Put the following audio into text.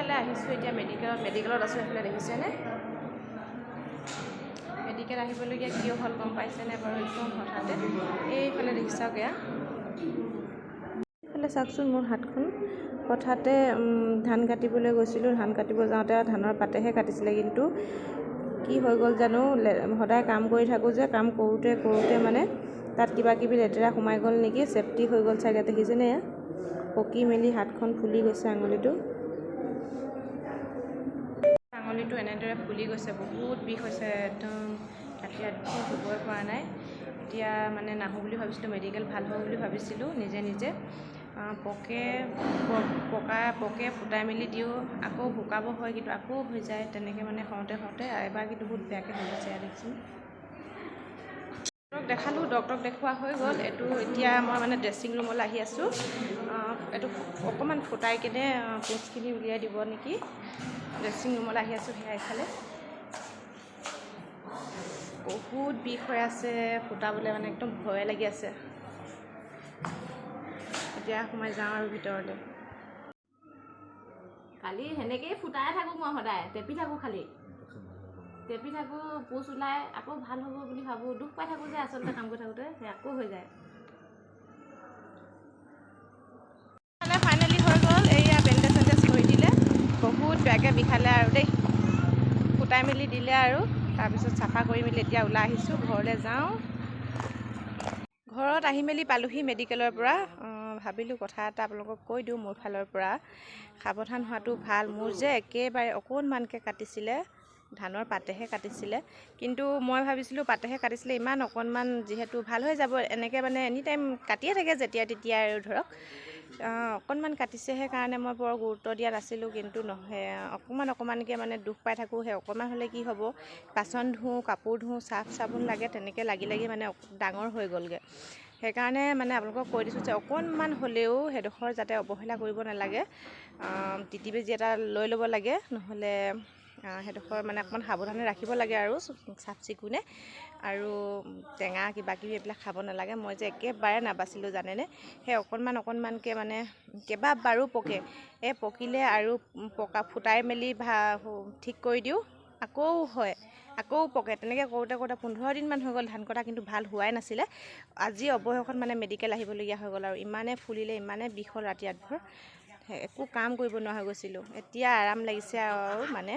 এইফালে আহিছোঁ এতিয়া মেডিকেলত আছোঁ। এইফালে দেখিছেনে? মেডিকেল আহিবলগীয়া কিয় হ'ল গম পাইছেনে বাৰু? একদম হঠাতে এইফালে দেখিছক, এয়া এইফালে চাওকচোন মোৰ হাতখন। হঠাতে ধান কাটিবলৈ গৈছিলোঁ। ধান কাটিব যাওঁতে ধানৰ পাতেহে কাটিছিলে, কিন্তু কি হৈ গ'ল জানো, সদায় কাম কৰি থাকোঁ যে, কাম কৰোঁতে মানে তাত কিবা কিবি লেতেৰা সোমাই গ'ল নেকি, চেফটি হৈ গ'ল চাগে। দেখিছেনে? এয়া পকি মেলি হাতখন ফুলি গৈছে। আঙুলিটো এনেদৰে ফুলি গৈছে, বহুত বিষ হৈছে, একদম ৰাতি শুবই পৰা নাই। এতিয়া মানে নাহোঁ বুলি ভাবিছিলোঁ, মেডিকেল ভাল হ'ব বুলি ভাবিছিলোঁ। নিজে পকে ফুটাই মেলি দিওঁ, আকৌ শুকাব হয়, কিন্তু আকৌ হৈ যায় তেনেকৈ মানে হওঁতে এবাৰ কিন্তু বহুত বেয়াকৈ হৈ গৈছে। দেখিছোঁ, ডক্টৰক দেখুওৱা হৈ গ'ল। এইটো এতিয়া মই মানে ড্ৰেছিং ৰুমলৈ আহি আছোঁ। এইটো অকণমান ফুটাই কিনে পুজখিনি উলিয়াই দিব নেকি। ড্ৰেছিং ৰুমলৈ আহি আছোঁ। সেয়া এইফালে বহুত বিষ হৈ আছে, ফুটাবলৈ মানে একদম ভয় লাগি আছে। এতিয়া সোমাই যাওঁ আৰু ভিতৰলৈ। খালি সেনেকেই ফুটাই থাকোঁ, মই সদায় টেপি থাকোঁ, পুজ ওলাই আকৌ ভাল হ'ব বুলি ভাবোঁ। দুখ পাই থাকোঁ যে আচলতে কাম কৰি থাকোঁতে, সেই আকৌ হৈ যায়। ফাইনেলি হৈ গ'ল। এইয়া বেণ্ডেজ কৰি দিলে, বহুত বেয়াকৈ বিষালে আৰু দেই। ফুটাই মেলি দিলে আৰু তাৰপিছত চাফা কৰি মেলি এতিয়া ওলাই আহিছোঁ, ঘৰলৈ যাওঁ। ঘৰত আহি মেলি পালোহি মেডিকেলৰ পৰা। ভাবিলোঁ কথা এটা আপোনালোকক কৈ দিওঁ। মোৰ ফালৰ পৰা সাৱধান হোৱাটো ভাল। মোৰ যে একেবাৰে অকণমানকৈ কাটিছিলে, ধানৰ পাতেহে কাটিছিলে, কিন্তু মই ভাবিছিলোঁ পাতেহে কাটিছিলে, ইমান অকণমান যিহেতু ভাল হৈ যাব, এনেকৈ মানে এনি টাইম কাটিয়ে থাকে যেতিয়া তেতিয়া আৰু ধৰক অকণমান কাটিছেহে কাৰণে মই বৰ গুৰুত্ব দিয়া নাছিলোঁ। কিন্তু নহয়, অকণমানকৈ মানে দুখ পাই থাকোঁ। সেই অকণমান হ'লে কি হ'ব, বাচন ধোওঁ, কাপোৰ ধোওঁ, চাফ চাবোন লাগে, তেনেকৈ লাগি মানে ডাঙৰ হৈ গ'লগৈ। সেইকাৰণে মানে আপোনালোকক কৈ দিছোঁ যে অকণমান হ'লেও সেইডোখৰ যাতে অৱহেলা কৰিব নালাগে। টিটি বেজি এটা লৈ ল'ব লাগে, নহ'লে সেইডোখৰ মানে অকণমান সাৱধানে ৰাখিব লাগে আৰু চাফ চিকুণে। আৰু টেঙা কিবাকিবি এইবিলাক খাব নালাগে। মই যে একেবাৰে নাবাছিলোঁ জানেনে। সেই অকণমানকৈ মানে কেইবাবাৰো পকে, পকিলে আৰু ফুটাই মেলি ঠিক কৰি দিওঁ, আকৌ হয়, আকৌ পকে। তেনেকৈ কৰোঁতে 15 দিনমান হৈ গ'ল ধান কটা, কিন্তু ভাল হোৱাই নাছিলে। আজি অৱশেষত মানে মেডিকেল আহিবলগীয়া হৈ গ'ল আৰু ইমানে ফুলিলে, ইমানে বিষ হ'ল, ৰাতি ৰাতভৰ একো কাম কৰিব নোৱাৰা হৈ গৈছিলোঁ। এতিয়া আৰাম লাগিছে আৰু মানে